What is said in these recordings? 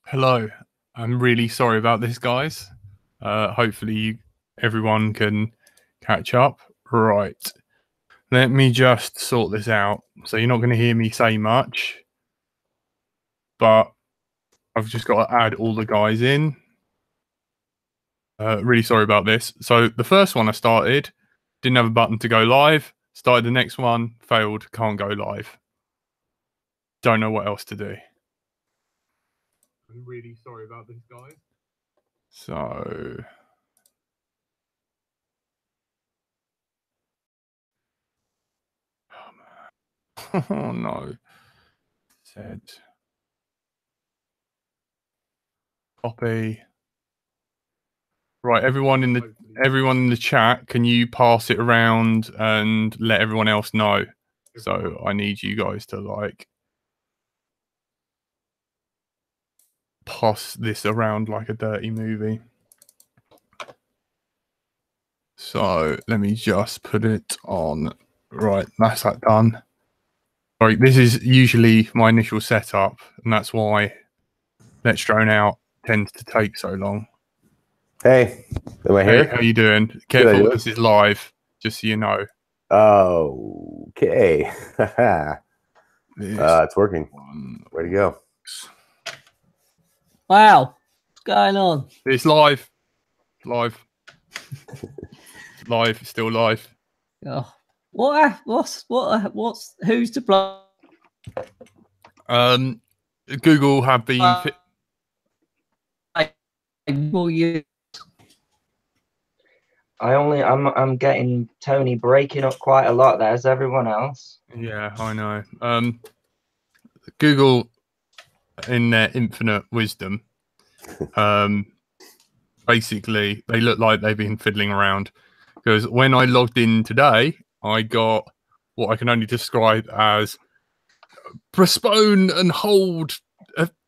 Hello. I'm really sorry about this, guys. Hopefully everyone can catch up. Right. Let me just sort this out. So you're not going to hear me say much, but I've just got to add all the guys in. Really sorry about this. So the first one I started, didn't have a button to go live. Started the next one, failed, can't go live. Don't know what else to do. I'm really sorry about this, guys. So... Oh no. Said copy. Right, everyone in the chat, can you pass it around and let everyone else know? So I need you guys to like pass this around like a dirty movie. So let me just put it on. Right, that's that done. Sorry, this is usually my initial setup, and that's why Let's Drone Out tends to take so long. Hey, am I here? Hey, how you doing? Careful, this is live, just so you know. Okay. It's working. Way to go. Wow. What's going on? It's live. Live. Live, still live. Oh, what's who's to blame? Google have been Will you? I'm getting Tony breaking up quite a lot there as everyone else. Yeah, I know. Google, in their infinite wisdom, basically they look like they've been fiddling around, because when I logged in today, I got what I can only describe as postpone and hold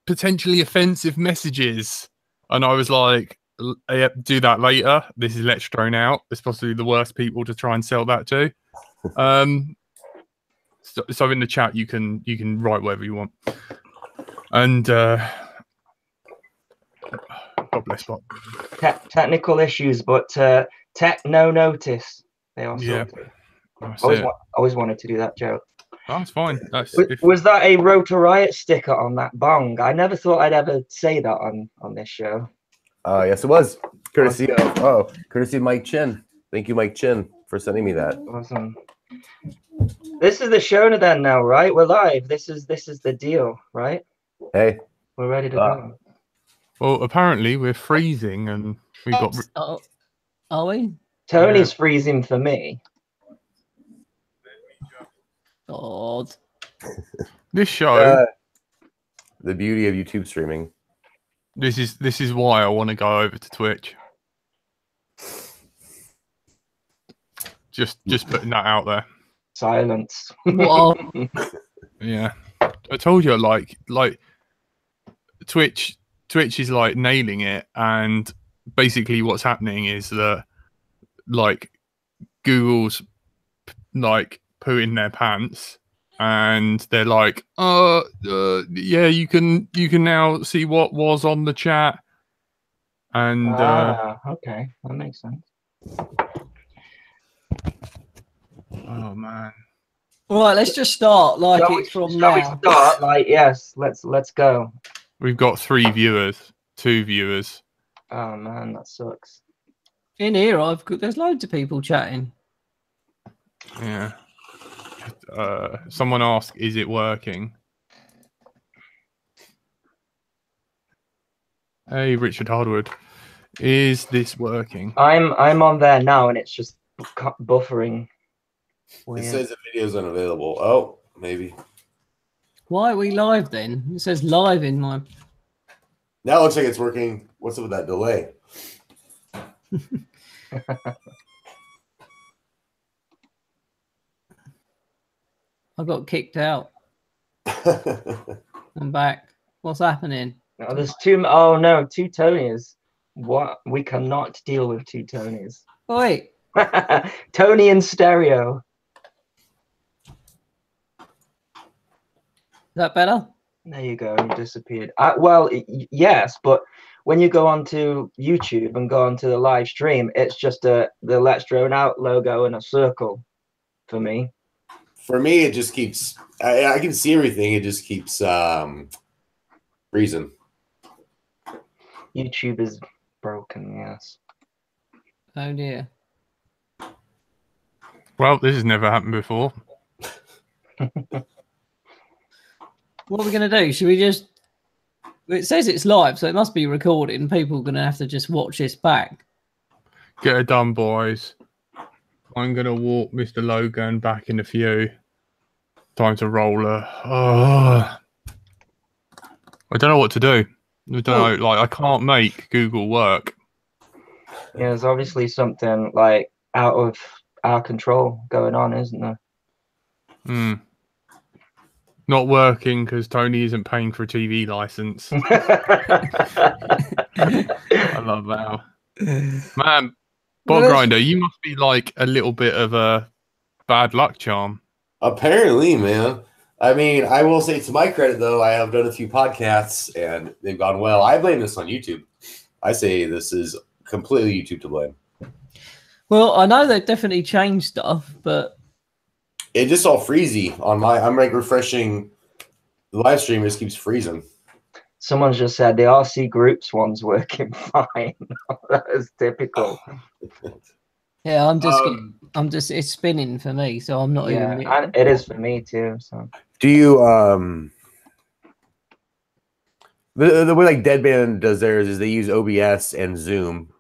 potentially offensive messages, and I was like, yep, do that later. This is Let's Drone Out. It's possibly the worst people to try and sell that to. So in the chat you can write whatever you want. And God bless Bob. Technical issues, but tech no notice. They are sorted. Always wanted to do that joke. Oh, it's fine. Was that a Rotor Riot sticker on that bong? I never thought I'd ever say that on this show. Yes, it was. Courtesy of Mike Chin. Thank you, Mike Chin, for sending me that. Awesome. This is the show then now, right? We're live. This is the deal, right? Hey. We're ready to go. Well, apparently we're freezing and we've got... Are we? Tony's freezing for me. God. This show... the beauty of YouTube streaming. This is why I want to go over to Twitch. Just putting that out there. Silence. Yeah, I told you, like Twitch is like nailing it, and basically what's happening is that like Google's like pooing their pants, and they're like, yeah, you can now see what was on the chat, and okay, that makes sense. Oh man. Right, let's just start like it's from now. Shall we start? Like, yes, let's go. We've got 3 viewers, 2 viewers. Oh man, that sucks. In here, there's loads of people chatting. Yeah. Someone asked, "Is it working?" Hey, Richard Hardwood, is this working? I'm on there now, and it's just buffering. Weird. It says the video's unavailable. Oh, maybe. Why are we live then? It says live in my... Now it looks like it's working. What's up with that delay? I got kicked out. I'm back. What's happening? Oh, there's 2. Oh no, 2 Tonys. What? We cannot deal with 2 Tonys. Oh, wait. Tony in stereo. Is that better? There you go. You disappeared. Well, yes, but when you go onto YouTube and go onto the live stream, it's just the Let's Drone Out logo in a circle for me. For me, it just keeps. I can see everything. It just keeps freezing. YouTube is broken. Yes. Oh dear. Well, this has never happened before. What are we going to do? Should we just... It says it's live, so it must be recording. People are going to have to just watch this back. Get it done, boys. I'm going to walk Mr. Logan back in a few. Time to roll her. Oh. I don't know what to do. I don't know. Like, I can't make Google work. Yeah, there's obviously something like out of our control going on, isn't there? Hmm. Not working because Tony isn't paying for a TV license. I love that. Man, Bog Grinder, you must be like a little bit of a bad luck charm. Apparently, man. I mean, I will say to my credit, though, I have done a few podcasts and they've gone well. I blame this on YouTube. I say this is completely YouTube to blame. Well, I know they've definitely changed stuff, but it just all freezy on my. I'm like refreshing the live stream. It just keeps freezing. Someone's just said the RC groups one's working fine. That is typical. yeah, I'm just it's spinning for me, so I'm not even. Yeah, it is for me too. So, do you the way like Deadband does theirs is they use OBS and Zoom,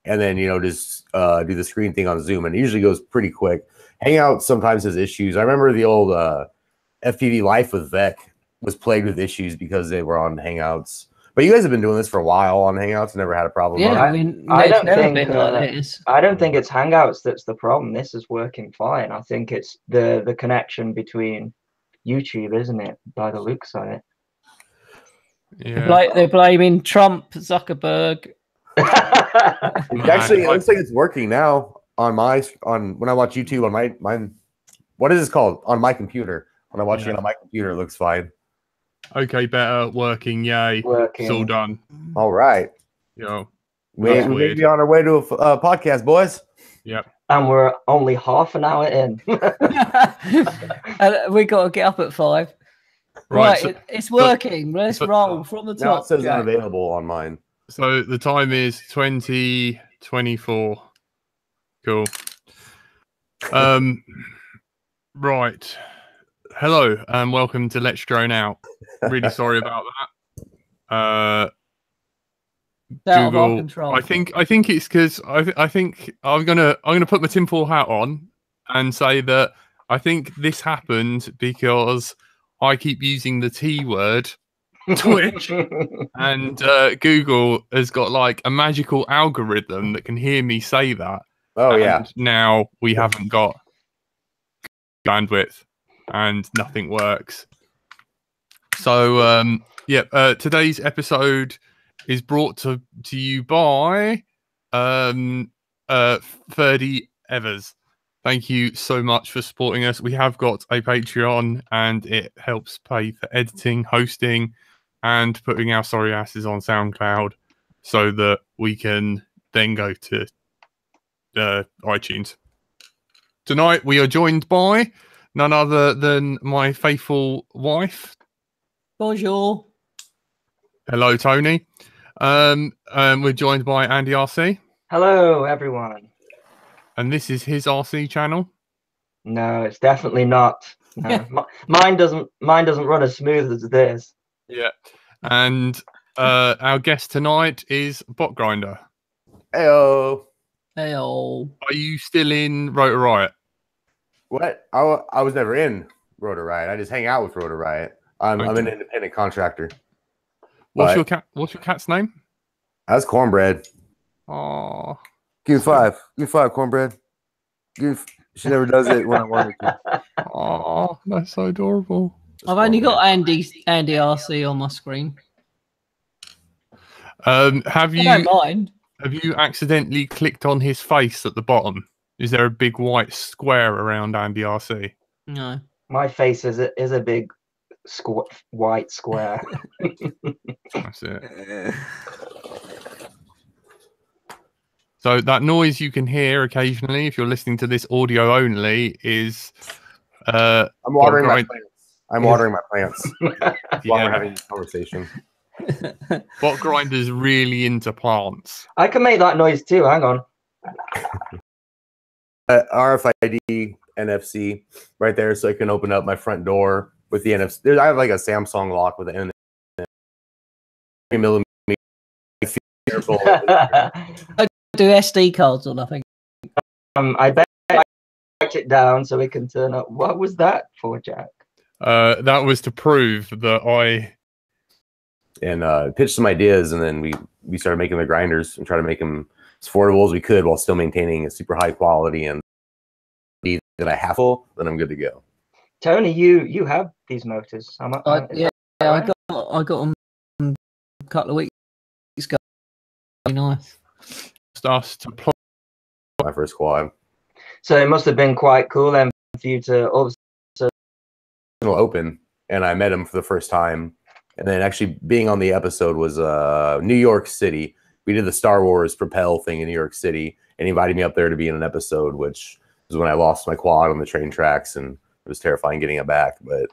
and then just do the screen thing on Zoom, and it usually goes pretty quick. Hangout sometimes has issues. I remember the old FPV Life with Vec was plagued with issues because they were on Hangouts. But you guys have been doing this for a while on Hangouts, never had a problem. Yeah, I don't think like this. I don't think it's Hangouts that's the problem. This is working fine. I think it's the connection between YouTube, isn't it? By the looks of it. Yeah. They're blaming Trump, Zuckerberg. Actually, it looks like it's working now on when I watch YouTube on my what is this called on my computer? When I watch it on my computer, it looks fine. Okay, better working. Yay! Working. It's all done. All right. We may be on our way to a podcast, boys. Yep. And we're only half an hour in. And we got to get up at 5. Right, so, it's working. Let's roll from the top. Now it says unavailable on mine. So the time is 20:24. Cool. Right. Hello and welcome to Let's Drone Out. Really sorry about that. Google. I think it's because I think I'm gonna put my tinfoil hat on and say that I think this happened because I keep using the T word, Twitch, and Google has got like a magical algorithm that can hear me say that. Oh yeah. Now we haven't got bandwidth and nothing works. So today's episode is brought to you by 30 Evers. Thank you so much for supporting us. We have got a Patreon and it helps pay for editing, hosting, and putting our sorry asses on SoundCloud so that we can then go to iTunes. Tonight we are joined by none other than my faithful wife. Bonjour. Hello, Tony. We're joined by Andy RC. Hello, everyone. And this is his RC channel. No, it's definitely not. No. Mine doesn't run as smooth as this. Yeah. And our guest tonight is Bot Grinder. Heyo. Heyo. Are you still in Rotor Riot? What? I was never in Rotor Riot. I just hang out with Rotor Riot. I'm an independent contractor. What's your cat's name? That's Cornbread. Oh. Give 5. Give 5, Cornbread. She never does it when I want her to. Oh, that's so adorable. I've only got Andy RC on my screen. Have you? I don't mind. Have you accidentally clicked on his face at the bottom? Is there a big white square around Andy RC? No. My face is a big white square. That's it. So that noise you can hear occasionally, if you're listening to this audio only, is I'm watering my grind- plants. I'm watering my plants while we're yeah. having this conversation. Bot Grinder's really into plants. I can make that noise too. Hang on. RFID NFC right there, so I can open up my front door with the NFC. I have like a Samsung lock with an 3 millimeter. Careful. Do SD cards or nothing? I bet I write it down so we can turn up. What was that for, Jack? That was to prove that I and pitched some ideas, and then we started making the grinders and try to make them as affordable as we could while still maintaining a super high quality. And that I have full, then I'm good to go. Tony, you have these motors. Yeah, right? I got them a couple of weeks ago. Very nice. us to plot. My first quad. So it must have been quite cool then for you to all of a sudden Open, and I met him for the first time. And then actually being on the episode was New York City. We did the Star Wars Propel thing in New York City, and he invited me up there to be in an episode, which was when I lost my quad on the train tracks, and it was terrifying getting it back. But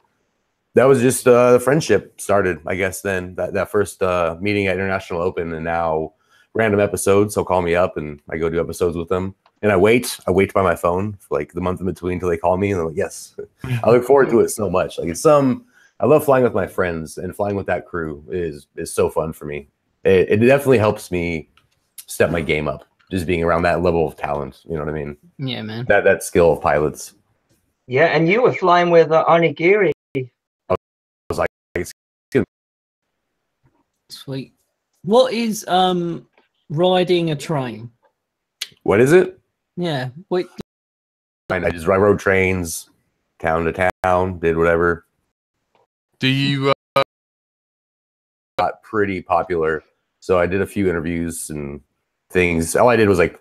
that was just the friendship started, I guess, then that first meeting at International Open, and now random episodes. He'll call me up, and I go do episodes with them. And I wait by my phone for like the month in between until they call me, and I'm like, yes. I look forward to it so much. Like I love flying with my friends, and flying with that crew is so fun for me. It definitely helps me step my game up, just being around that level of talent. You know what I mean? Yeah, man. That skill of pilots. Yeah, and you were flying with Onigiri. I was like, it's good. Sweet. What is riding a train? What is it? Yeah. Wait. I rode trains, town to town, did whatever. Do you Got pretty popular, so I did a few interviews and things. All I did was like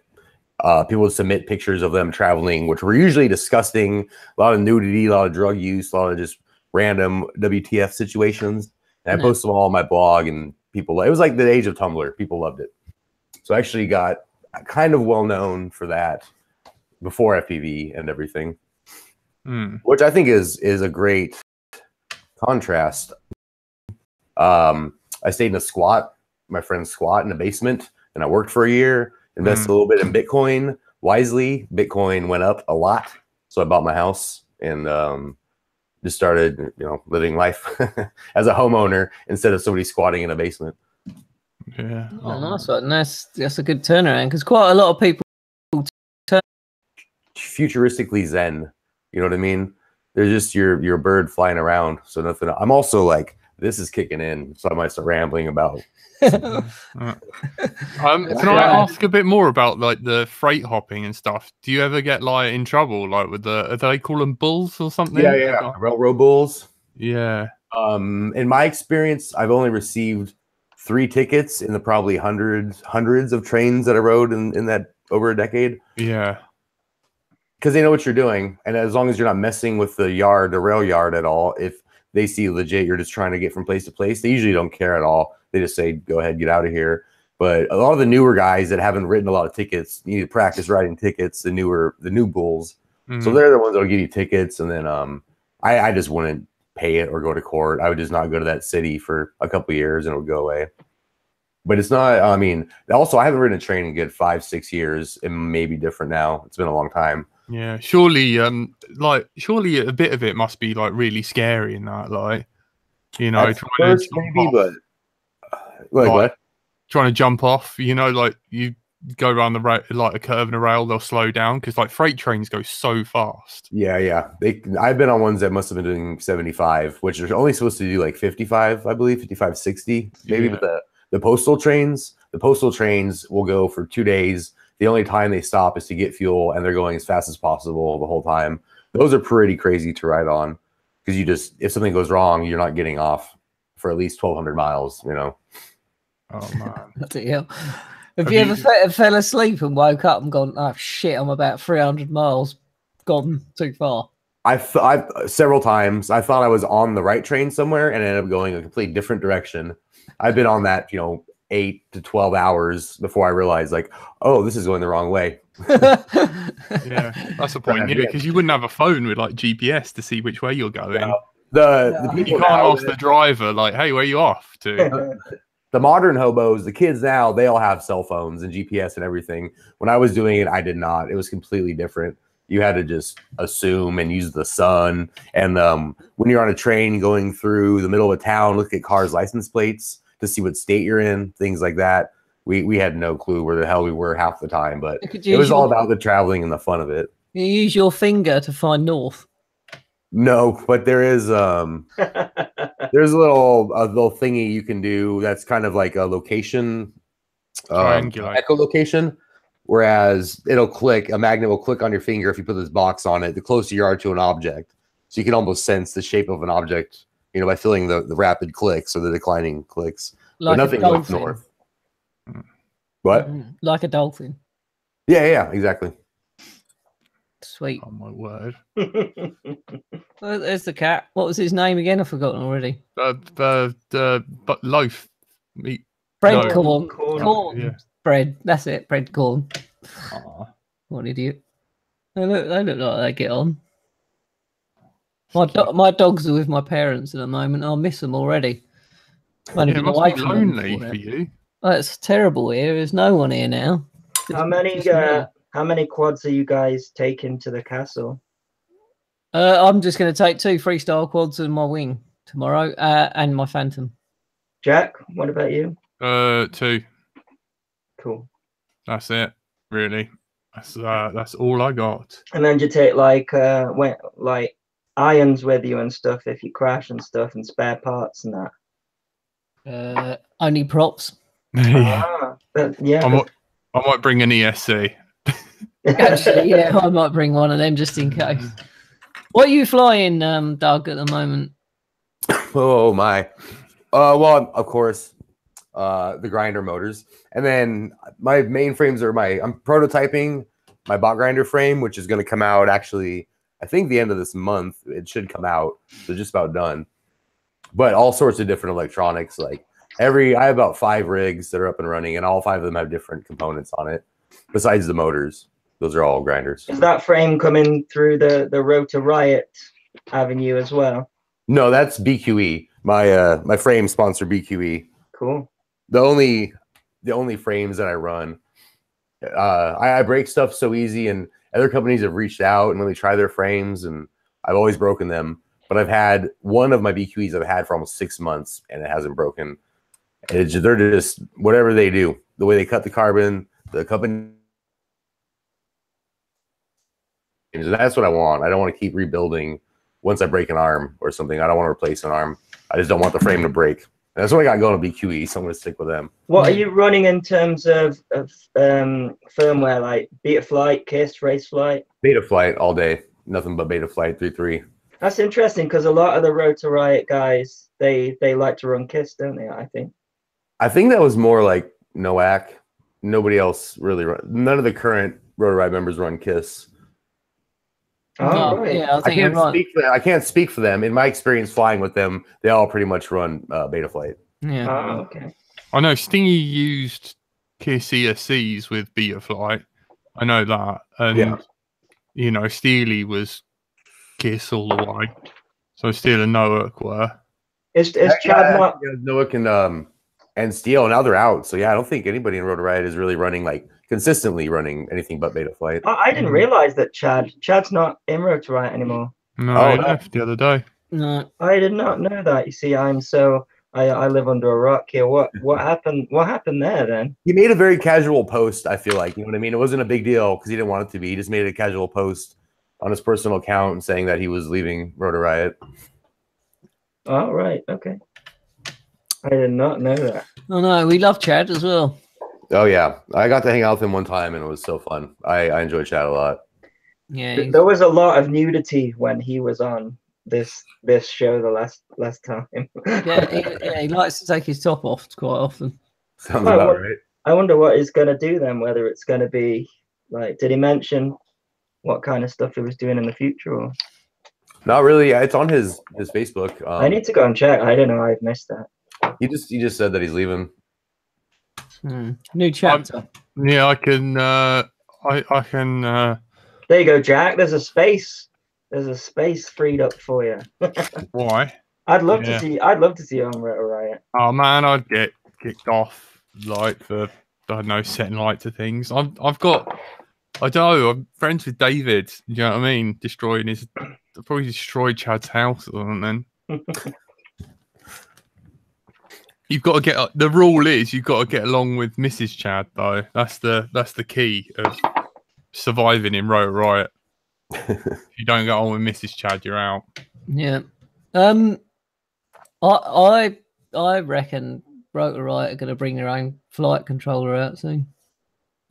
people would submit pictures of them traveling, which were usually disgusting. A lot of nudity, a lot of drug use, a lot of just random WTF situations. And I posted them all on my blog, and people. It was like the age of Tumblr. People loved it. So I actually got kind of well known for that before FPV and everything, which I think is a great contrast. I stayed in a squat, my friend's squat in a basement, and I worked for a year, invested a little bit in Bitcoin wisely. Bitcoin went up a lot, so I bought my house and just started, living life as a homeowner instead of somebody squatting in a basement. Yeah. Oh, nice one. That's a good turnaround, because quite a lot of people futuristically zen. You know what I mean? They're just your bird flying around. So nothing. I'm also like, this is kicking in, so I might start rambling about. Can I ask a bit more about like the freight hopping and stuff? Do you ever get like in trouble, like with do they call them bulls or something? Yeah. Railroad bulls. Yeah. In my experience, I've only received 3 tickets in the probably hundreds of trains that I rode in that over a decade. Yeah. Because they know what you're doing, and as long as you're not messing with the rail yard at all, if they see legit you're just trying to get from place to place, they usually don't care at all. They just say, go ahead, get out of here. But a lot of the newer guys that haven't written a lot of tickets, you need to practice writing tickets, the new bulls. So they're the ones that'll give you tickets. And then I just wouldn't pay it or go to court. I would just not go to that city for a couple of years and it would go away. But it's not, I mean, also I haven't ridden a train in good 5-6 years. It may be different now. It's been a long time. Yeah, surely a bit of it must be like really scary in that, like, At first, maybe, but what? Trying to jump off, like you go around the road, like a curve in a rail, they'll slow down because like freight trains go so fast. Yeah. I've been on ones that must have been doing 75, which are only supposed to do like 55, I believe, 55, 60, maybe. Yeah. But the postal trains will go for 2 days. The only time they stop is to get fuel, and they're going as fast as possible the whole time. Those are pretty crazy to ride on because if something goes wrong, you're not getting off for at least 1,200 miles, Oh, man. Hell. Have you ever fell asleep and woke up and gone, oh, shit, I'm about 300 miles gone too far? I've several times I thought I was on the right train somewhere and ended up going a completely different direction. I've been on that, 8 to 12 hours before I realized, like, oh, this is going the wrong way. Yeah, that's the point. Yeah, Yeah. because you wouldn't have a phone with like GPS to see which way you're going. No. The No. You people can't now, ask the driver like, "Hey, where are you off to?" the modern hobos, the kids now, they all have cell phones and GPS and everything. When I was doing it, I did not. It was completely different. You had to just assume and use the sun. And when you're on a train going through the middle of a town, look at cars' license plates to see what state you're in, things like that. We had no clue where the hell we were half the time, but it was all about the traveling and the fun of it. You use your finger to find north. No, but there is there's a little thingy you can do that's kind of like a location, Triangulate. echolocation. Whereas a magnet will click on your finger if you put this box on it, the closer you are to an object. So you can almost sense the shape of an object, by feeling the rapid clicks or the declining clicks. Like but nothing a looks dolphin. north. What? Like a dolphin. Yeah, exactly. Sweet. Oh my word! Well, there's the cat. What was his name again? I've forgotten already. But loaf meat. Bread No. corn. Corn. Yeah. Bread. That's it. Bread corn. Aw. What an idiot. They look like they get on. My dogs are with my parents at the moment. I miss them already. I've only Yeah, it been must away be from them lonely before for then. you. Oh, it's terrible here. There's no one here now. How many how many quads are you guys taking to the castle? I'm just going to take 2 freestyle quads and my wing tomorrow, and my phantom. Jack, what about you? 2. Cool. That's it. Really. That's all I got. And then you take like irons with you and stuff if you crash and stuff and spare parts and that. Only props. Yeah. Yeah. I might bring an ESC. Actually, yeah, I might bring one of them just in case. What are you flying, Doug, at the moment? Oh my. Well, of course, the grinder motors, and then my main frames are I'm prototyping my bot grinder frame, which is going to come out actually, I think the end of this month. It should come out, so just about done. But all sorts of different electronics, like I have about 5 rigs that are up and running, and all 5 of them have different components on it. Besides the motors, those are all grinders. Is that frame coming through the Rotor Riot avenue as well? No, that's BQE. My frame sponsor BQE. Cool. The only frames that I run, I break stuff so easy, and other companies have reached out and let me try their frames, and I've always broken them. But I've had one of my BQEs I've had for almost 6 months, and it hasn't broken. They're just whatever they do, the way they cut the carbon, the company. That's what I want. I don't want to keep rebuilding once I break an arm or something. I don't want to replace an arm. I just don't want the frame to break. And that's what I got going to BQE, so I'm going to stick with them. What are you running in terms of firmware, like Betaflight, KISS, Raceflight? Betaflight all day. Nothing but Betaflight 3.3. That's interesting because a lot of the Rotor Riot guys, they like to run KISS, don't they? I think that was more like NOAC. Nobody else really none of the current Rotor Riot members run KISS. Oh, right. Yeah, I think I can't speak for them. In my experience flying with them, they all pretty much run Betaflight. Yeah. Oh, okay. I know Stingy used KISS ESCs with Betaflight. I know that. And, Steely was KISS all the way. So Steel and Noack were. Is Chad not? Noack and Steel, now they're out. So, yeah, I don't think anybody in Rotor Riot is really running, consistently running anything but Betaflight. I didn't realize that Chad's not in Rotor Riot anymore. No, he left the other day. No. I did not know that. You see, I live under a rock here. What happened? What happened there then? He made a very casual post, I feel like. You know what I mean? It wasn't a big deal because he didn't want it to be. He just made a casual post on his personal account saying that he was leaving Rotor Riot. Oh, right. Okay. I did not know that. Oh, no, we love Chad as well. Oh, yeah. I got to hang out with him one time, and it was so fun. I enjoyed Chad a lot. Yeah. There was a lot of nudity when he was on this show the last time. He likes to take his top off quite often. Sounds about right. I wonder what he's going to do then, whether it's going to be did he mention what kind of stuff he was doing in the future? Or? Not really. Yeah, it's on his Facebook. I need to go and check. I don't know. I've missed that. He just said that he's leaving. New chapter. Yeah, I can. I can. There you go, Jack. There's a space. There's a space freed up for you. Why? I'd love to see. I'd love to see you on Rotor Riot. Oh man, I'd get kicked off like for I don't know setting light to things. I've got. I don't know. I'm friends with David. You know what I mean? Destroying his. Probably destroyed Chad's house or something. You've got to get. The rule is you've got to get along with Mrs. Chad though. That's the key of surviving in Rotor Riot. If you don't get on with Mrs. Chad, you're out. Yeah. I reckon Rotor Riot are going to bring their own flight controller out soon.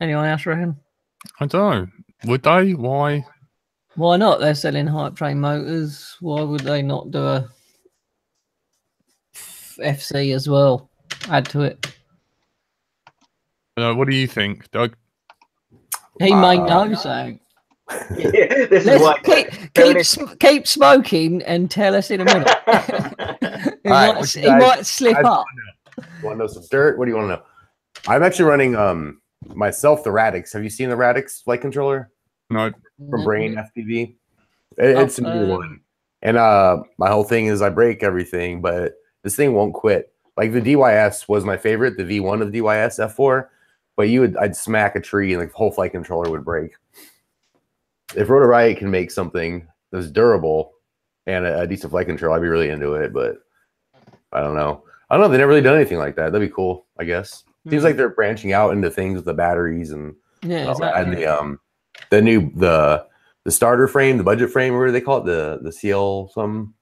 Anyone else reckon? I don't know. Would they? Why? Why not? They're selling hype train motors. Why would they not do a FC as well? Add to it. What do you think, Doug? He may know so. Yeah, this is what Keep smoking and tell us in a minute. He might slip up. Want to know some dirt? What do you want to know? I'm actually running myself the Radix. Have you seen the Radix flight controller? No. From Brain FPV. It's a new one. And my whole thing is I break everything, but this thing won't quit. Like the DYS was my favorite, the V1 of DYS F4, but I'd smack a tree and the whole flight controller would break. If Rotor Riot can make something that's durable and a decent flight control, I'd be really into it, but I don't know. They never really done anything like that. That'd be cool, I guess. Seems like they're branching out into things with the batteries and exactly. And the starter frame, the budget frame, what do they call it? The CL something.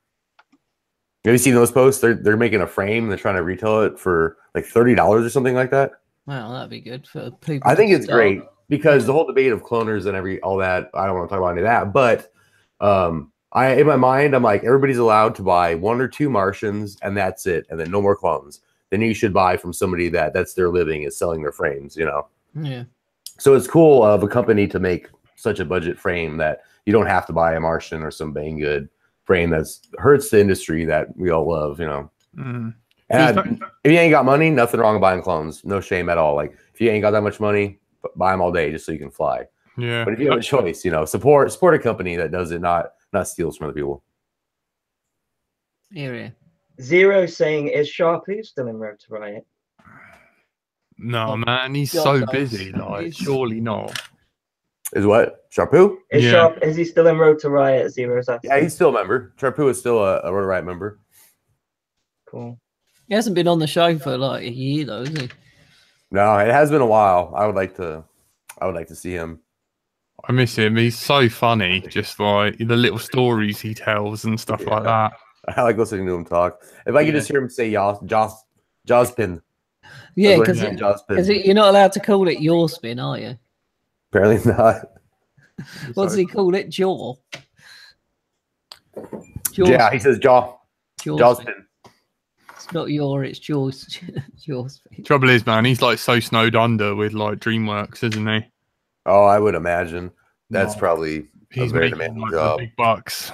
Have you seen those posts? They're making a frame. They're trying to retail it for like $30 or something like that. Wow, that'd be good for people. I think it's great because the whole debate of cloners and all that. I don't want to talk about any of that, but in my mind, I'm like, everybody's allowed to buy 1 or 2 Martians, and that's it, and then no more clones. Then you should buy from somebody that's their living is selling their frames. Yeah. So it's cool of a company to make such a budget frame that you don't have to buy a Martian or some Banggood frame that hurts the industry that we all love, And if you ain't got money, nothing wrong with buying clones. No shame at all. Like if you ain't got that much money, buy them all day just so you can fly. Yeah. But if you have a choice, support a company that does it, not steals from other people. Area. Zero saying, is Sharpie still in Rotor Riot? No, man, he's God so knows. busy. Like, surely not. Is what? Sharpoo? Is he still in Rotor Riot? Zero's asking. Yeah, he's still a member. Sharpoo is still a Rotor Riot member. Cool. He hasn't been on the show for like a year though, has he? No, it has been a while. I would like to see him. I miss him. He's so funny. Just like the little stories he tells and stuff like that. I like listening to him talk. If I could just hear him say Jospin. Yeah, because you're not allowed to call it your spin, are you? Apparently not. What does he call it? Jaw. Yeah, he says jaw. Jospin. It's not your, it's yours. Yours. Trouble is, man, he's like so snowed under with like DreamWorks, isn't he? Oh, I would imagine that's probably he's a very making demanding like job. big bucks.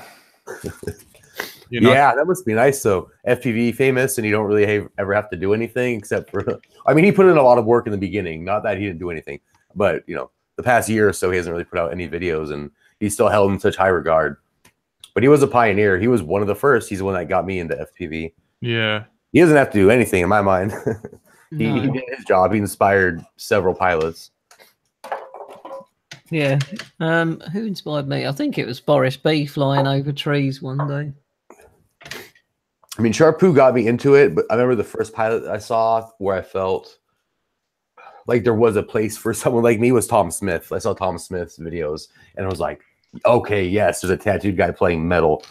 Yeah, that must be nice. So FPV famous, and you don't really ever have to do anything except for. I mean, he put in a lot of work in the beginning. Not that he didn't do anything, but the past year or so, he hasn't really put out any videos, and he's still held in such high regard. But he was a pioneer. He was one of the first. He's the one that got me into FPV. Yeah. He doesn't have to do anything in my mind. he No. did his job. He inspired several pilots. Yeah. Who inspired me? I think it was Boris B flying over trees one day. I mean, Sharpoo got me into it, but I remember the first pilot I saw where I felt like there was a place for someone like me was Tom Smith. I saw Tom Smith's videos and I was like, okay, yes, there's a tattooed guy playing metal.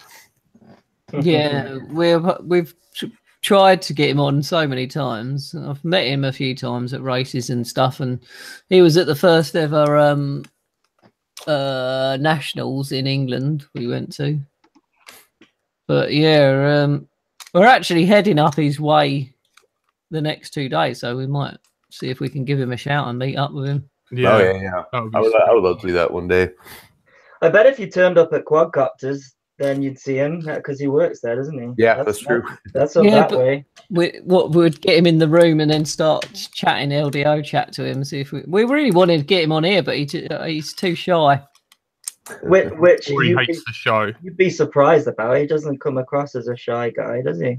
Yeah, we've tried to get him on so many times. I've met him a few times at races and stuff, and he was at the first ever nationals in England we went to. But yeah, we're actually heading up his way the next 2 days, so we might see if we can give him a shout and meet up with him. Yeah. Oh yeah. I would love to do that one day. I bet if you turned up at Quadcopters, then you'd see him because he works there, doesn't he? Yeah, that's true. That's up Yeah, that but- way. We'd get him in the room and then start chatting LDO chat to him. See if we really wanted to get him on here, but he's too shy. Which Or he hates the show. you'd be surprised about. He doesn't come across as a shy guy, does he?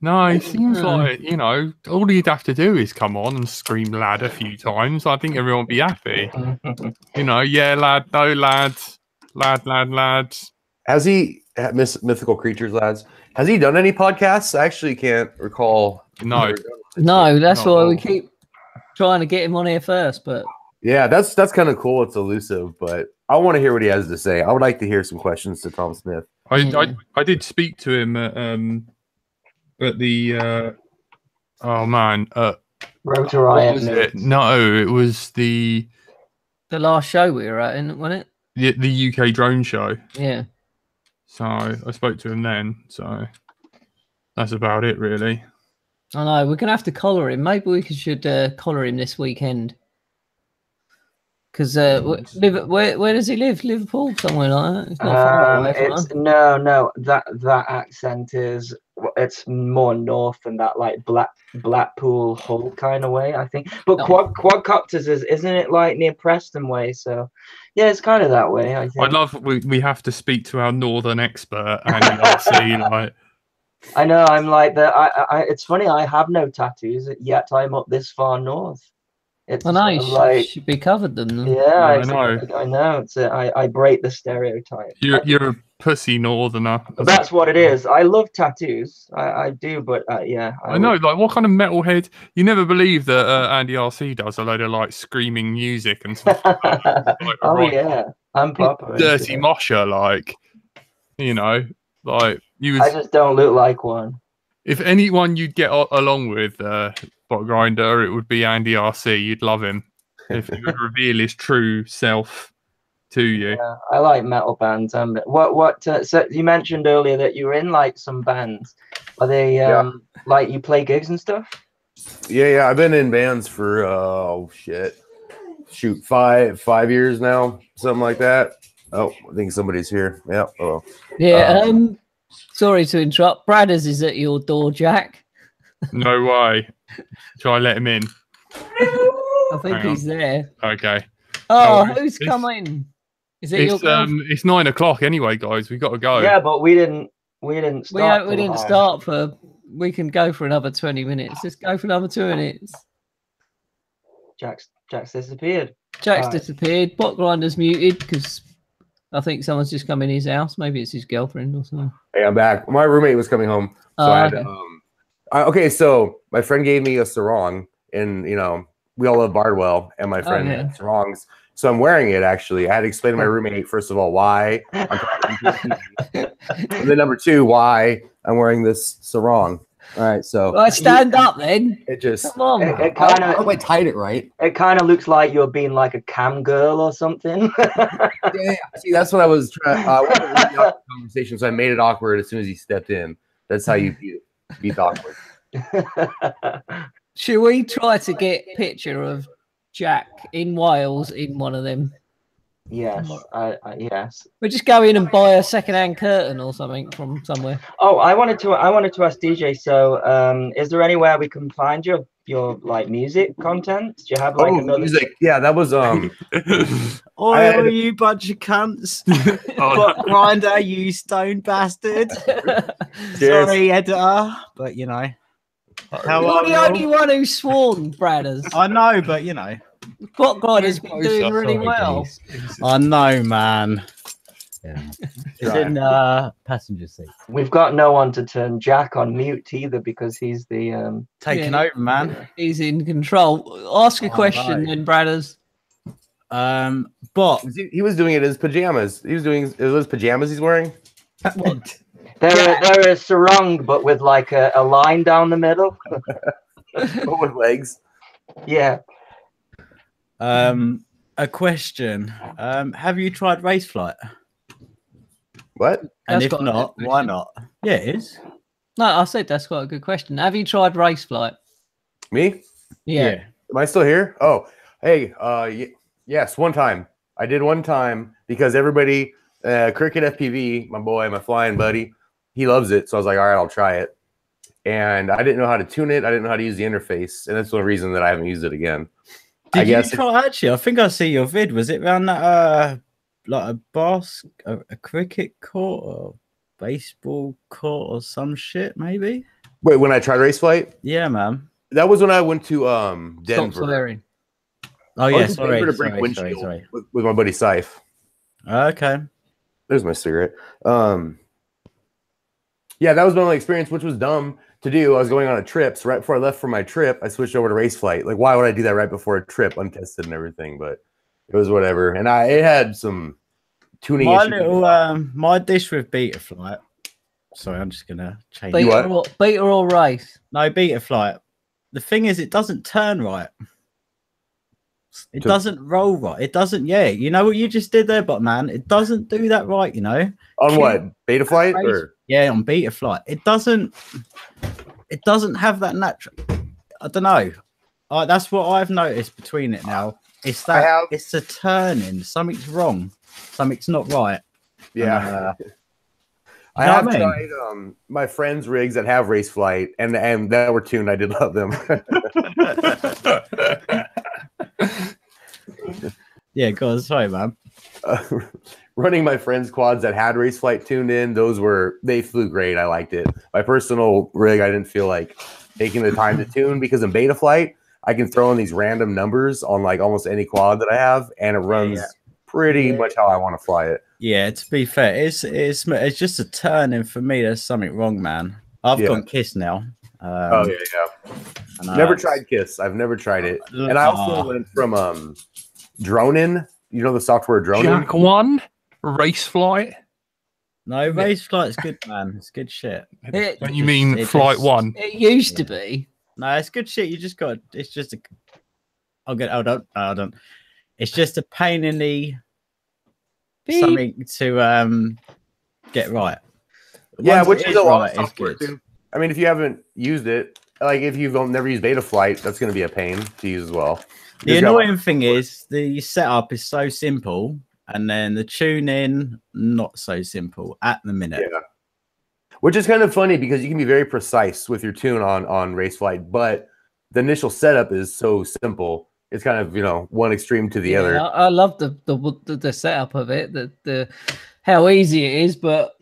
No, it seems No. like, all he'd have to do is come on and scream lad a few times. I think everyone would be happy. Yeah, lad, no, lads, lad. Has he mythical creatures, lads? Has he done any podcasts? I actually can't recall. No. No, that's why we No. keep trying to get him on here first. But Yeah, that's kind of cool. It's elusive, but I want to hear what he has to say. I would like to hear some questions to Tom Smith. I did speak to him at the Road to what Riot. was it? No, it was the last show we were at, wasn't it? the UK drone show. Yeah. So I spoke to him then. So that's about it, really. I know we're gonna have to collar him. Maybe we should collar him this weekend. Because where does he live? Liverpool, somewhere like that. It's not far away from us. No. That accent it's more north than that, like Blackpool, Hull kind of way, I think. But Quadcopters isn't it like near Preston way? So yeah, it's kind of that way. I think. We have to speak to our northern expert, Andy RC, like. I know. I'm like that. It's funny. I have no tattoos yet. I'm up this far north. It's I know you like should be covered them. Then. yeah, I know. I know. It's I break the stereotype. You're a pussy northerner. That's what it is. I love tattoos. I do, but yeah. I know. Like, what kind of metalhead? You never believe that Andy RC does a load of like screaming music and stuff. Like that. Like, Oh right, yeah, I'm proper. dirty mosher, like like you. I just don't look like one. If anyone you'd get along with, Bot Grinder, it would be Andy RC. You'd love him if he would reveal his true self to you. Yeah, I like metal bands. So you mentioned earlier that you were in like some bands. Are they like you play gigs and stuff? Yeah. I've been in bands for shoot 5 years now, something like that. Oh, I think somebody's here. Yeah. Oh. Yeah. Sorry to interrupt. Bradders is at your door, Jack. No way. Shall I let him in? I think Hang he's there. Okay. Oh, No, who's it's- coming? Is it your girlfriend? It's 9 o'clock anyway, guys. We got to go. Yeah, but we didn't start. We didn't start for. We can go for another 20 minutes. Let's go for another 2 minutes. Jack's disappeared. Jack's Right. disappeared. Bot Grinder's muted because I think someone's just come in his house. Maybe it's his girlfriend or something. Hey, I'm back. My roommate was coming home, so I had okay. So my friend gave me a sarong, and we all love Bardwell, and my friend yeah. had sarongs. So I'm wearing it. Actually, I had to explain to my roommate first of all why I'm talking to you. And then number two, why I'm wearing this sarong. All right, so Well, stand up then. it just Come on. It I kind hope of I tied it right. looks like you're being like a cam girl or something. Yeah, see, that's what I was trying. I wanted to lead the conversation, so I made it awkward as soon as he stepped in. That's how you beat the awkward. Should we try to get a picture of Jack in Wales in one of them? Yes, yes. We just go in and buy a second-hand curtain or something from somewhere. Oh, I wanted to ask DJ. So, is there anywhere we can find your like music content? Do you have like another music. Yeah, that was Oi, you bunch of cunts. Oh, Grinder, you stone bastard. Sorry, editor, but How You're are the we only all? one who sworn, Bradders. I know, but Bot Grinder's been doing really well. I know, man. Yeah. It's in passenger seat. We've got no one to turn Jack on mute either because he's the Taking Yeah. over, man. He's in control. Ask a question right. then, Bradders. But he was doing it in his pajamas. He was doing it was his pajamas he's wearing. they're a sarong but with like a line down the middle. With legs. Yeah. a question. Have you tried race flight? What? And That's if got a not, good why not? Yeah, it is. No, I said that's quite a good question. Have you tried race flight? Me? Yeah. Am I still here? Oh, hey, yes, one time. I did one time because everybody Cricket FPV, my boy, my flying buddy, he loves it. So I was like, all right, I'll try it. And I didn't know how to tune it. I didn't know how to use the interface, and that's the reason that I haven't used it again. Did you try? Actually, I think I see your vid. Was it around that like a cricket court or baseball court or some shit? Maybe. Wait, when I tried race flight? Yeah, man. That was when I went to Denver. Stop swearing. Oh yeah, sorry, With my buddy Syfe. Okay. There's my cigarette. Yeah, that was my only experience, which was dumb to do. I was going on a trip, so right before I left for my trip, I switched over to race flight. Like, why would I do that right before a trip, untested and everything? But it was whatever. And it had some tuning issues. My dish with beta flight. Sorry, I'm just gonna change. Beta or race? No, beta flight. The thing is, it doesn't turn right. It doesn't roll right. It doesn't. Yeah, you know what you just did there, but man, it doesn't do that right. You know. On what, beta flight? Or? Yeah, on beta flight. It doesn't have that natural. I don't know. That's what I've noticed between it now. It's that it's a turning. Something's wrong. Something's not right. Yeah. I have tried my friends' rigs that have race flight and that were tuned. I did love them. Yeah, go on. Sorry, man. Running my friends' quads that had race flight tuned in, they flew great. I liked it. My personal rig, I didn't feel like taking the time to tune because in beta flight, I can throw in these random numbers on like almost any quad that I have, and it runs pretty much how I want to fly it. Yeah, to be fair, it's just a turn, and for me, there's something wrong, man. I've gone KISS now. Never tried KISS. I've never tried it, and I also went from Dronin. You know the software Dronin? Jack 1 race flight. No, race flight's good, man. It's good shit. Don't you mean flight 1? It used to be. No, it's good shit. You just got. It's just a. Hold on. It's just a pain in the. Something to get right. Yeah, which is a lot of software too. I mean, if you haven't used it, like if you've never used beta flight, that's going to be a pain to use as well. The annoying thing is the setup is so simple, and then the tuning not so simple at the minute. Yeah. Which is kind of funny because you can be very precise with your tune on race flight, but the initial setup is so simple. It's kind of one extreme to the other. I love the setup of it, the how easy it is. But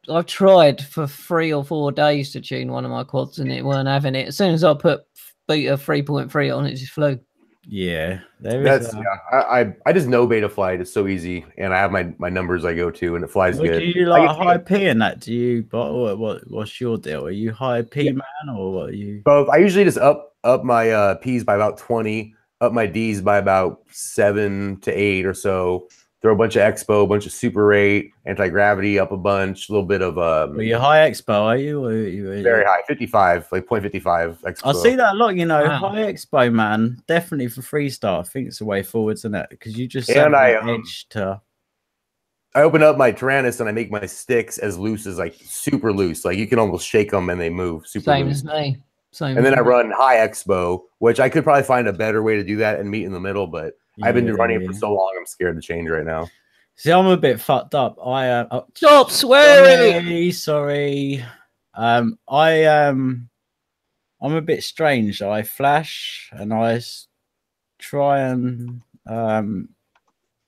I've tried for 3 or 4 days to tune one of my quads, and it weren't having it. As soon as I put beta 3.3 on, it just flew. Yeah, I just know beta flight is so easy, and I have my numbers I go to, and it flies good. Do you like high P in that? Do you? What's your deal? Are you high P man, or what are you? Both. I usually just up my P's by about 20, up my D's by about 7 to 8 or so. Throw a bunch of expo, a bunch of super 8, anti-gravity up a bunch, a little bit of Are you high expo, are you? Or are you very high, 55, like 0.55 expo. I see that a lot, high expo, man. Definitely for freestyle. I think it's the way forwards, isn't it? Because you just edge to. I open up my Tyrannus and I make my sticks as loose as like super loose. Like you can almost shake them and they move super Same loose. as me. Same. And then I run high expo, which I could probably find a better way to do that and meet in the middle, but I've been running it for so long, I'm scared to change right now. See, I'm a bit fucked up. Stop swearing. Sorry. I'm a bit strange. I flash and I try and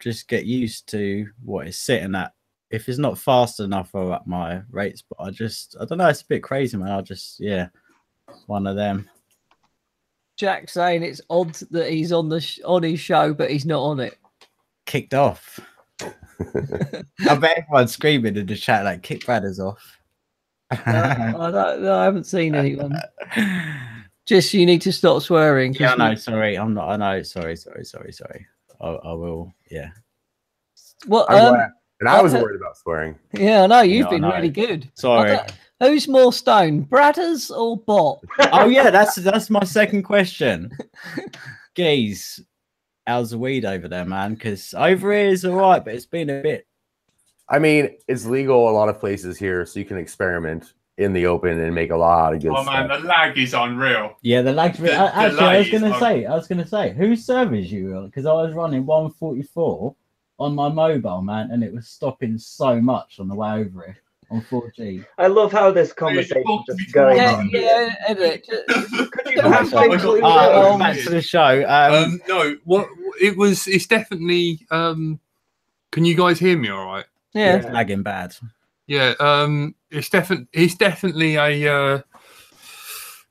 just get used to what it's sitting at. If it's not fast enough, I'll up my rates. But I don't know. It's a bit crazy, man. One of them. Jack saying it's odd that he's on his show, but he's not on it. Kicked off. I bet everyone's screaming in the chat like kick Bradders off. I haven't seen anyone. Just you need to stop swearing. Yeah, no, sorry, I'm not. I know. Sorry. I will. Yeah. What? And I was worried about swearing. Yeah, I know you've been really good. Sorry. Who's more stoned, Bradders or Bot? Oh yeah, that's my second question. Geez, how's the weed over there, man? Because over here is all right, but it's been a bit. I mean, it's legal a lot of places here, so you can experiment in the open and make a lot of good stuff. Man, the lag is unreal. Yeah, the lag's real. Actually, I was gonna say, whose server is you on? Because I was running 144 on my mobile, man, and it was stopping so much on the way over here on 4G. I love how this conversation just going on. Yeah, edit. Could you have things Back to the show. No, what it was? It's definitely. Can you guys hear me? All right. Yeah. It's lagging bad. Yeah. It's definitely a.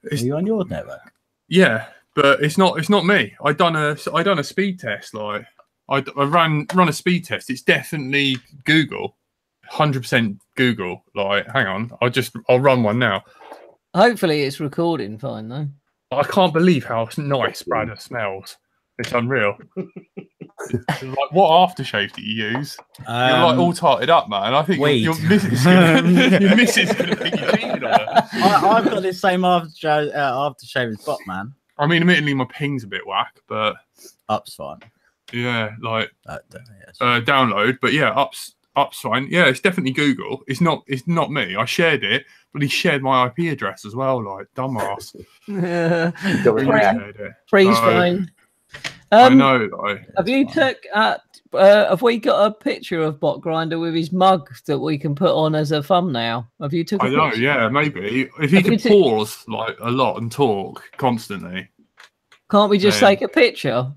Are you on your network? Yeah, but it's not me. I done a speed test. Like I run a speed test. It's definitely Google, 100% Google. Like, hang on, I'll run one now. Hopefully it's recording fine though. I can't believe how nice Bradder smells. It's unreal. Like, what aftershave do you use? You're like all tarted up, man. I think your missus is gonna think you cheated on her. I've got this same aftershave as Bot, man. I mean, admittedly, my ping's a bit whack, but Up's fine. yeah, like Yes. download. But yeah, up's fine. Yeah, it's definitely Google. It's not me. I shared it, but he shared my IP address as well. Like, dumbass. Freeze fine. I know. Have you have we got a picture of Bot Grinder with his mug that we can put on as a thumbnail? Have you took? I know. Yeah, maybe if he could pause like a lot and talk constantly. Can't we just take a picture?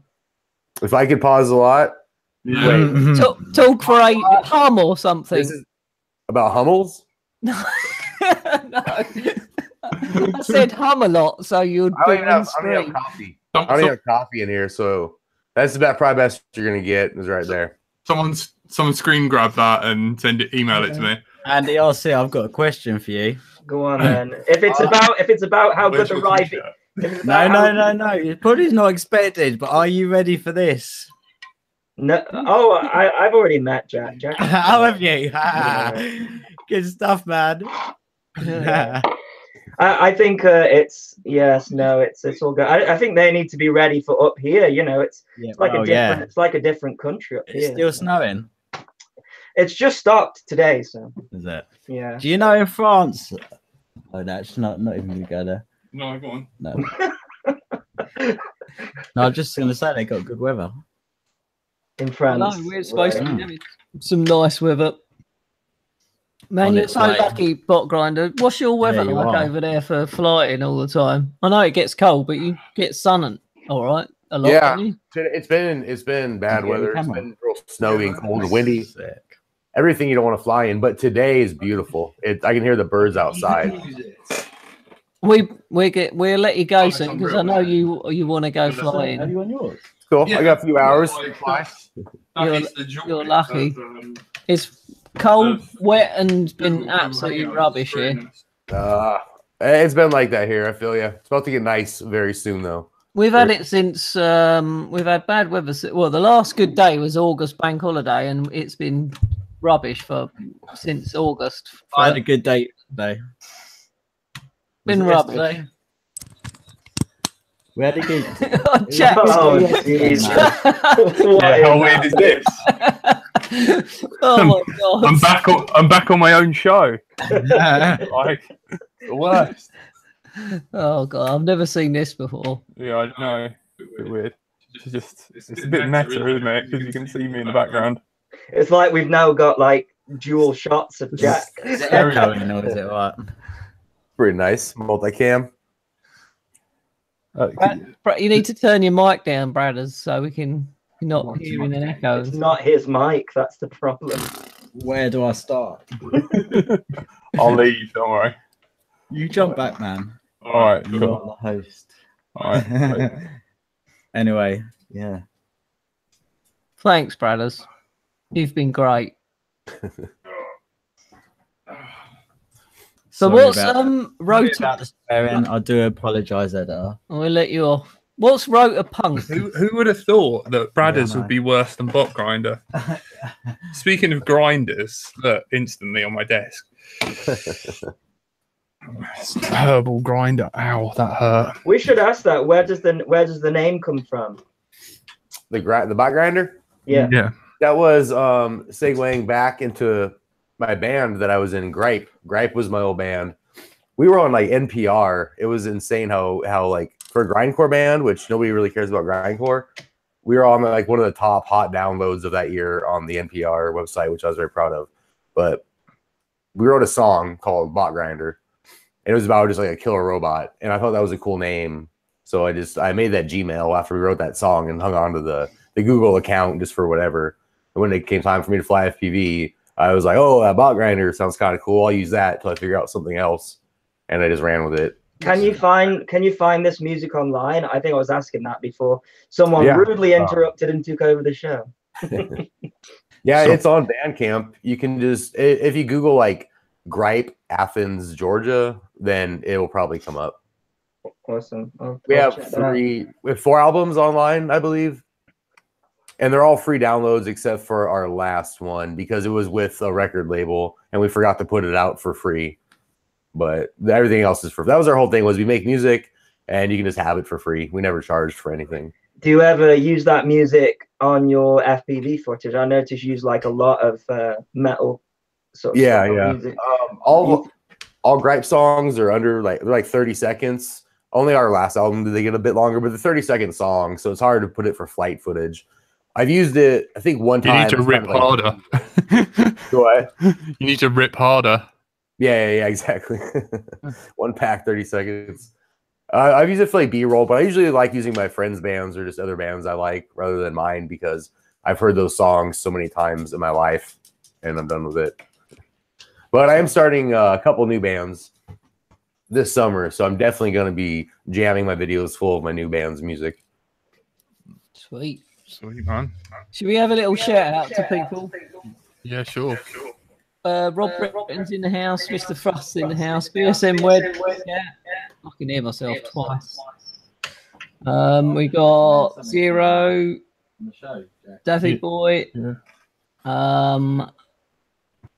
If I could pause a lot. Yeah. Talk for a hum or something. This is about Hummels. No. No. I said hum a lot, so you'd I do don't even on have screen. coffee. I don't even have coffee in here, so that's probably best you're gonna get is right there. Someone screen grab that and email it to me. Andy RC, I've got a question for you. Go on then. If it's about how good the ride is. No. It's probably not expected, but are you ready for this? No. Oh, I've already met Jack. How have you? Good stuff, man. I think it's all good. I think they need to be ready for up here. You know, it's like a different country up here. It's still snowing. It's just stopped today, so. Is it? Yeah. Do you know in France? Oh, that's not even gonna go there. No, go on. No. No, I'm just gonna say they got good weather in France. No, we're supposed to be having some nice weather. Man, you're so lucky, Bot Grinder. What's your weather like over there for flying all the time? I know it gets cold, but you get sun all right a lot. Yeah, don't you? it's been bad weather. It's been real snowy and cold and windy. Sick. Everything you don't want to fly in, but today is beautiful. I can hear the birds outside. We'll let you go soon because I know you want to go flying. Have you on yours? Cool. Yeah. I got a few hours. You're lucky. It's cold, wet, and been absolutely rubbish here. It's been like that here. I feel you. It's about to get nice very soon, though. We've had it since we've had bad weather. Well, the last good day was August bank holiday, and it's been rubbish since August. I had a good day today. Been rubbish. We had a good. Jack. Oh, jeez. How weird is this? Oh my god! I'm back on my own show. Like the worst. Oh god, I've never seen this before. Yeah, I know. It's a bit weird. It's a bit meta, isn't it? Because you can see me in the background. It's like we've now got like dual shots of Jack. Is it echoing or is it what? Pretty nice. Multicam. You need to turn your mic down, Bradders, so we can not hearing an echo. It's not his mic, that's the problem. Where do I start? I'll leave, don't worry. You jump back, man. All right, You're cool. not the host. All right. Anyway, yeah. Thanks, Bradders. You've been great. So what's Rota? About the swearing, I do apologise, editor. We'll let you off. What's Rota Punk? Who would have thought that Bradders would be worse than Bot Grinder? Speaking of grinders, look, instantly on my desk. Herbal grinder. Ow, that hurt. We should ask that. Where does the name come from? The bot grinder? Yeah. Yeah. That was segueing back into my band that I was in. Gripe was my old band. We were on like NPR. It was insane how like for a grindcore band, which nobody really cares about grindcore, we were on like one of the top hot downloads of that year on the NPR website, which I was very proud of. But we wrote a song called Bot Grinder. And it was about just like a killer robot. And I thought that was a cool name. So I made that Gmail after we wrote that song and hung on to the Google account just for whatever. And when it came time for me to fly FPV, I was like, oh, that Bot Grinder sounds kind of cool. I'll use that until I figure out something else. And I just ran with it. Can you find this music online? I think I was asking that before. Someone rudely interrupted and took over the show. Yeah, it's on Bandcamp. You can just, if you Google like Gripe Athens, Georgia, then it will probably come up. Awesome. We have 4 albums online, I believe. And they're all free downloads except for our last one because it was with a record label and we forgot to put it out for free. But everything else is for that was our whole thing was we make music and you can just have it for free. We never charged for anything. Do you ever use that music on your FPV footage? I noticed you use like a lot of metal sort of music. All Gripe songs are under like 30 seconds. Only our last album did they get a bit longer, but the 30-second song, so it's hard to put it for flight footage. I've used it, I think, one time. You need to rip harder. What? You need to rip harder. Yeah, exactly. One pack, 30 seconds. I've used it for like B-roll, but I usually like using my friends' bands or just other bands I like rather than mine because I've heard those songs so many times in my life and I'm done with it. But I am starting a couple new bands this summer, so I'm definitely going to be jamming my videos full of my new band's music. Sweet, man. Should we have a little shout out to people? Yeah, sure. Rob Britton's in the house, Mr. Frost's in the house, BSM Wed. Yeah, I can hear myself twice. We got Zero, Davy Boy. Yeah.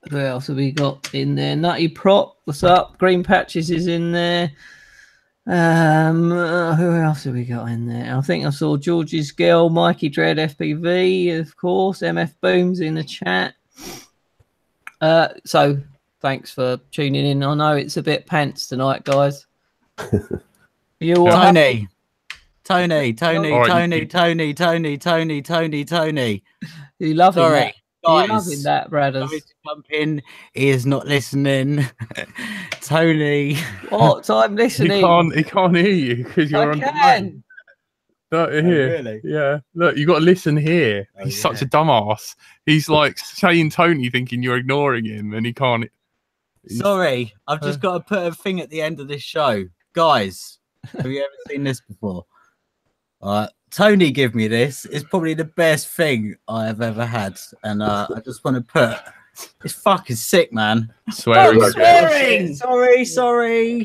Who else have we got in there? Nutty Prop, what's up? Green Patches is in there. Who else have we got in there? I think I saw George's girl, Mikey Dread FPV, of course. MF Boom's in the chat. So thanks for tuning in. I know it's a bit pants tonight, guys. You all Tony. You love it. Sorry. Guys, loving that, brothers. Jump in. He is not listening. Tony. What? I'm listening. He can't hear you because you're on the mic. No, here. Really? Yeah. Look, you got to listen here. He's such a dumbass. He's like saying Tony thinking you're ignoring him and he can't. Sorry. I've just got to put a thing at the end of this show. Guys, have you ever seen this before? Tony gave me this. It's probably the best thing I have ever had. And I just want to put it's fucking sick, man. Swearing. Sorry.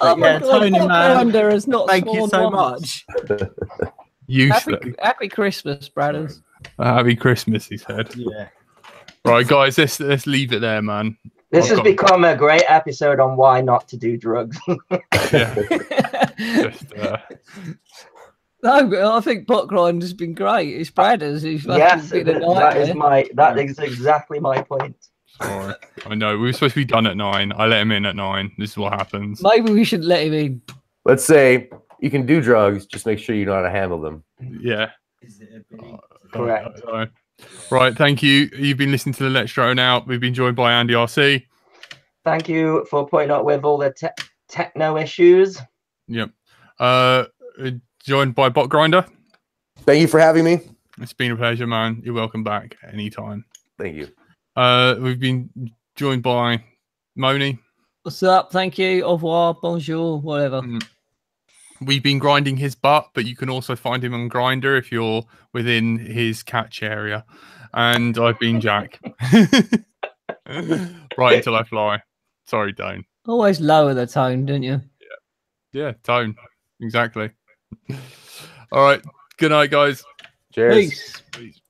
Oh yeah, Tony, man. Has not Thank you so once. much. Happy Christmas, brothers. Happy Christmas, he said. Yeah. Right, guys, let's leave it there, man. This has become a great episode on why not to do drugs. No, I think Bot Grind has been great. It's Bradders who's yes, been that is exactly my point. Right. I know we were supposed to be done at 9. I let him in at 9. This is what happens. Maybe we should let him in. Let's say you can do drugs, just make sure you know how to handle them. Yeah. Correct. Right, thank you. You've been listening to the Let's Drone Out. We've been joined by Andy RC. Thank you for putting up with all the techno issues. Yep. Joined by Bot Grinder. Thank you for having me. It's been a pleasure, man. You're welcome back anytime. Thank you. We've been joined by Moni. What's up? Thank you. Au revoir. Bonjour. Whatever. We've been grinding his butt, but you can also find him on Grinder if you're within his catch area. And I've been Jack. Right until I fly. Sorry, Dane. Always lower the tone, don't you? Yeah, tone. Exactly. All right. Good night, guys. Cheers. Peace.